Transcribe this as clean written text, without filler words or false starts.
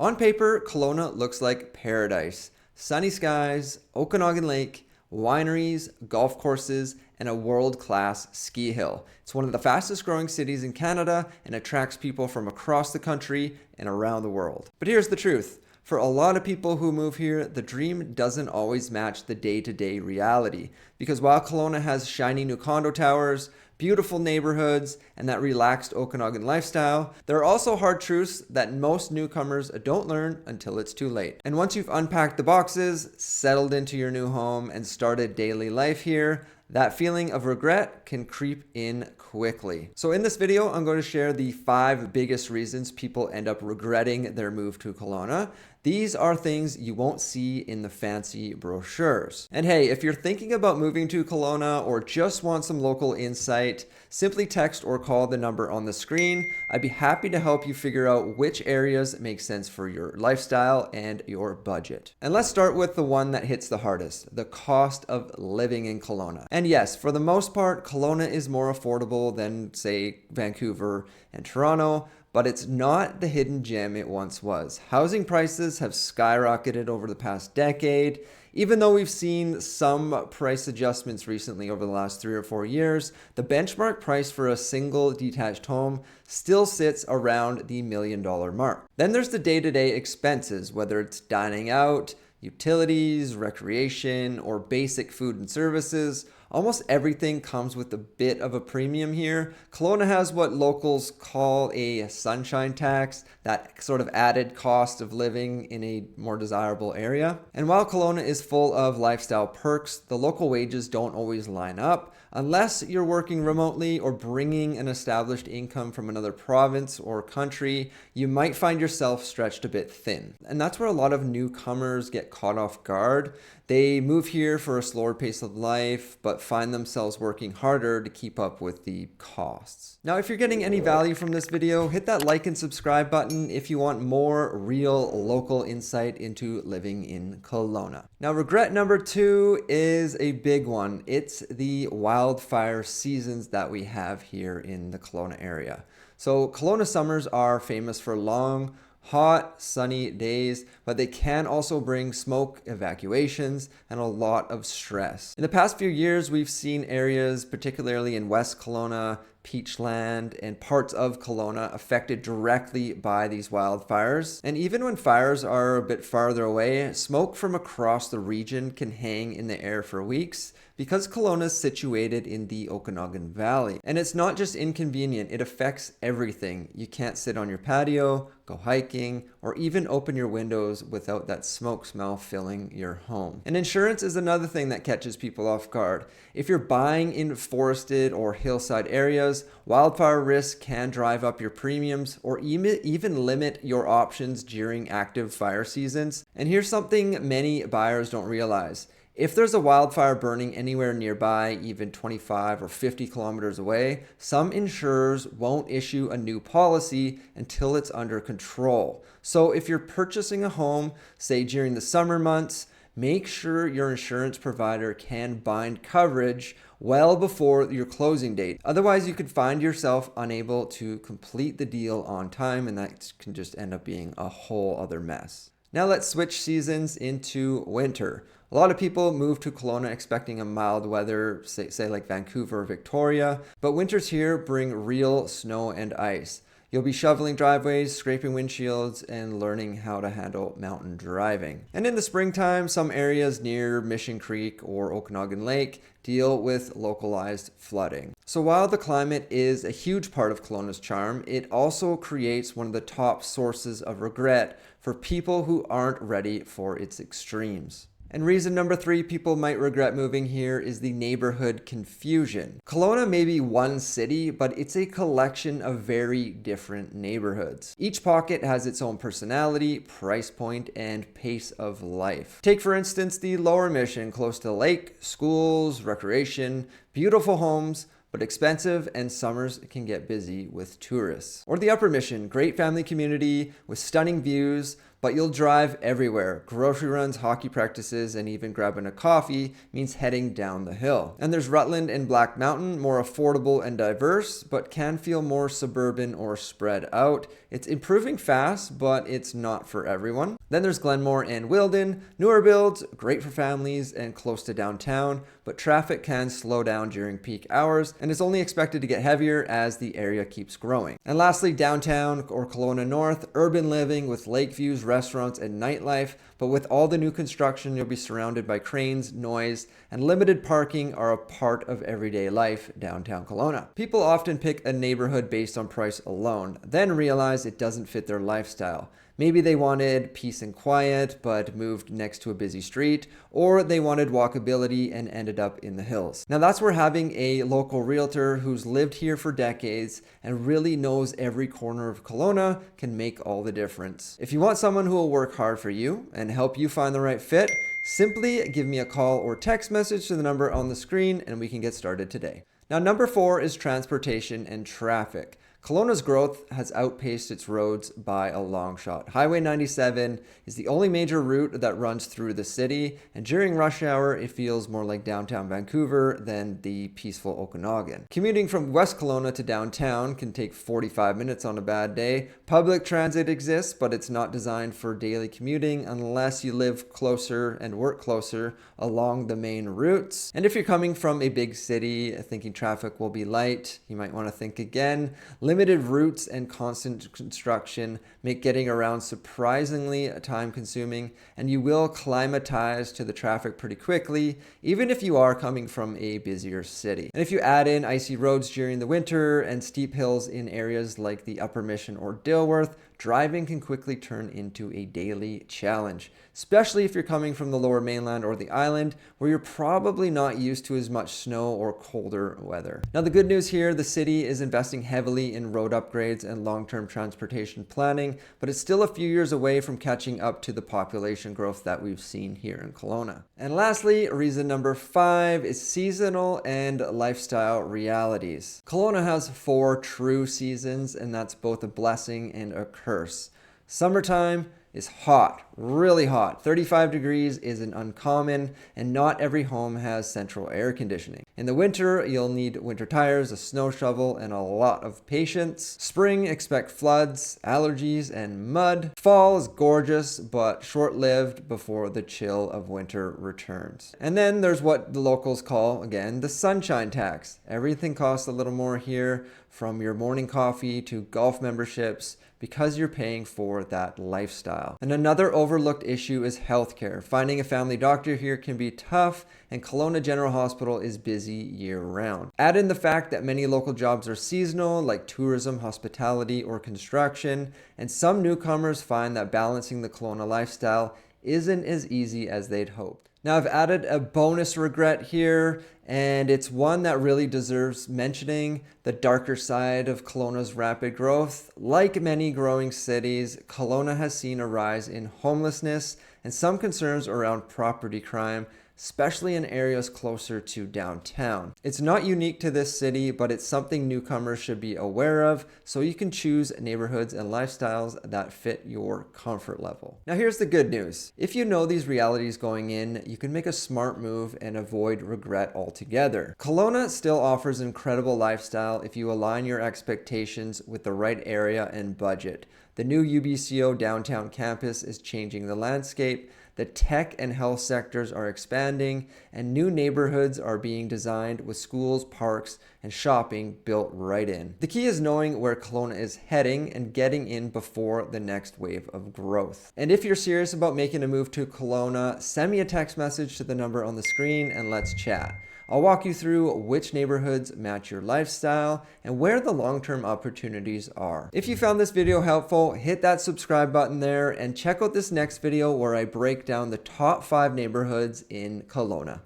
On paper, Kelowna looks like paradise. Sunny skies, Okanagan Lake, wineries, golf courses, and a world-class ski hill. It's one of the fastest growing cities in Canada and attracts people from across the country and around the world. But here's the truth. For a lot of people who move here, the dream doesn't always match the day-to-day reality. Because while Kelowna has shiny new condo towers, beautiful neighborhoods, and that relaxed Okanagan lifestyle, there are also hard truths that most newcomers don't learn until it's too late. And once you've unpacked the boxes, settled into your new home, and started daily life here, that feeling of regret can creep in quickly. So in this video, I'm going to share the 5 biggest reasons people end up regretting their move to Kelowna. These are things you won't see in the fancy brochures. And hey, if you're thinking about moving to Kelowna or just want some local insight, simply text or call the number on the screen. I'd be happy to help you figure out which areas make sense for your lifestyle and your budget. And let's start with the one that hits the hardest, the cost of living in Kelowna. And yes, for the most part, Kelowna is more affordable than, say, Vancouver and Toronto, but it's not the hidden gem it once was. Housing prices have skyrocketed over the past decade. Even though we've seen some price adjustments recently over the last 3 or 4 years, the benchmark price for a single detached home still sits around the $1 million mark. Then there's the day-to-day expenses, whether it's dining out, utilities, recreation, or basic food and services. Almost everything comes with a bit of a premium here. Kelowna has what locals call a sunshine tax, that sort of added cost of living in a more desirable area. And while Kelowna is full of lifestyle perks, the local wages don't always line up. Unless you're working remotely or bringing an established income from another province or country, you might find yourself stretched a bit thin. And that's where a lot of newcomers get caught off guard. They move here for a slower pace of life, but find themselves working harder to keep up with the costs. Now, if you're getting any value from this video, hit that like and subscribe button if you want more real local insight into living in Kelowna. Now, regret number 2 is a big one. It's the wildfire seasons that we have here in the Kelowna area. So Kelowna summers are famous for long, hot, sunny days, but they can also bring smoke, evacuations, and a lot of stress. In the past few years, we've seen areas, particularly in West Kelowna, Peachland, and parts of Kelowna affected directly by these wildfires. And even when fires are a bit farther away, smoke from across the region can hang in the air for weeks because Kelowna is situated in the Okanagan Valley. And it's not just inconvenient, it affects everything. You can't sit on your patio, go hiking, or even open your windows without that smoke smell filling your home. And insurance is another thing that catches people off guard. If you're buying in forested or hillside areas, wildfire risk can drive up your premiums or even limit your options during active fire seasons. And here's something many buyers don't realize. If there's a wildfire burning anywhere nearby, even 25 or 50 kilometers away, some insurers won't issue a new policy until it's under control. So if you're purchasing a home, say during the summer months, make sure your insurance provider can bind coverage well before your closing date. Otherwise, you could find yourself unable to complete the deal on time, and that can just end up being a whole other mess. Now let's switch seasons into winter. A lot of people move to Kelowna expecting a mild weather, say like Vancouver or Victoria, but winters here bring real snow and ice. You'll be shoveling driveways, scraping windshields, and learning how to handle mountain driving. And in the springtime, some areas near Mission Creek or Okanagan Lake deal with localized flooding. So while the climate is a huge part of Kelowna's charm, it also creates one of the top sources of regret for people who aren't ready for its extremes. And reason number 3 people might regret moving here is the neighborhood confusion. Kelowna may be one city, but it's a collection of very different neighborhoods. Each pocket has its own personality, price point, and pace of life. Take for instance the Lower Mission, close to the lake, schools, recreation, beautiful homes, but expensive, and summers can get busy with tourists. Or the Upper Mission, great family community with stunning views, but you'll drive everywhere. Grocery runs, hockey practices, and even grabbing a coffee means heading down the hill. And there's Rutland and Black Mountain, more affordable and diverse, but can feel more suburban or spread out. It's improving fast, but it's not for everyone. Then there's Glenmore and Wilden, newer builds, great for families and close to downtown, but traffic can slow down during peak hours and is only expected to get heavier as the area keeps growing. And lastly, downtown or Kelowna North, urban living with lake views, restaurants, and nightlife, but with all the new construction, you'll be surrounded by cranes, noise, and limited parking are a part of everyday life downtown Kelowna. People often pick a neighborhood based on price alone, then realize it doesn't fit their lifestyle. Maybe they wanted peace and quiet, but moved next to a busy street, or they wanted walkability and ended up in the hills. Now that's where having a local realtor who's lived here for decades and really knows every corner of Kelowna can make all the difference. If you want someone who will work hard for you and help you find the right fit, simply give me a call or text message to the number on the screen and we can get started today. Now, number 4 is transportation and traffic. Kelowna's growth has outpaced its roads by a long shot. Highway 97 is the only major route that runs through the city, and during rush hour, it feels more like downtown Vancouver than the peaceful Okanagan. Commuting from West Kelowna to downtown can take 45 minutes on a bad day. Public transit exists, but it's not designed for daily commuting unless you live closer and work closer along the main routes. And if you're coming from a big city thinking traffic will be light, you might want to think again. Limited routes and constant construction make getting around surprisingly time-consuming, and you will climatize to the traffic pretty quickly, even if you are coming from a busier city. And if you add in icy roads during the winter and steep hills in areas like the Upper Mission or Dilworth, driving can quickly turn into a daily challenge, especially if you're coming from the Lower Mainland or the island, where you're probably not used to as much snow or colder weather. Now, the good news here, the city is investing heavily in road upgrades and long-term transportation planning, but it's still a few years away from catching up to the population growth that we've seen here in Kelowna. And lastly, reason number 5 is seasonal and lifestyle realities. Kelowna has 4 true seasons, and that's both a blessing and a curse. Summertime is hot, really hot. 35 degrees isn't uncommon, and not every home has central air conditioning. In the winter, you'll need winter tires, a snow shovel, and a lot of patience. Spring, expect floods, allergies, and mud. Fall is gorgeous, but short-lived before the chill of winter returns. And then there's what the locals call, again, the sunshine tax. Everything costs a little more here, from your morning coffee to golf memberships, because you're paying for that lifestyle. And another overlooked issue is healthcare. Finding a family doctor here can be tough, and Kelowna General Hospital is busy year-round. Add in the fact that many local jobs are seasonal, like tourism, hospitality, or construction, and some newcomers find that balancing the Kelowna lifestyle isn't as easy as they'd hoped. Now, I've added a bonus regret here, and it's one that really deserves mentioning: the darker side of Kelowna's rapid growth. Like many growing cities, Kelowna has seen a rise in homelessness and some concerns around property crime, especially in areas closer to downtown. It's not unique to this city, but it's something newcomers should be aware of, so you can choose neighborhoods and lifestyles that fit your comfort level. Now, here's the good news. If you know these realities going in, you can make a smart move and avoid regret altogether. Kelowna still offers an incredible lifestyle if you align your expectations with the right area and budget. The new UBCO downtown campus is changing the landscape. The tech and health sectors are expanding, and new neighborhoods are being designed with schools, parks, and shopping built right in. The key is knowing where Kelowna is heading and getting in before the next wave of growth. And if you're serious about making a move to Kelowna, send me a text message to the number on the screen and let's chat. I'll walk you through which neighborhoods match your lifestyle and where the long-term opportunities are. If you found this video helpful, hit that subscribe button there and check out this next video where I break down the top 5 neighborhoods in Kelowna.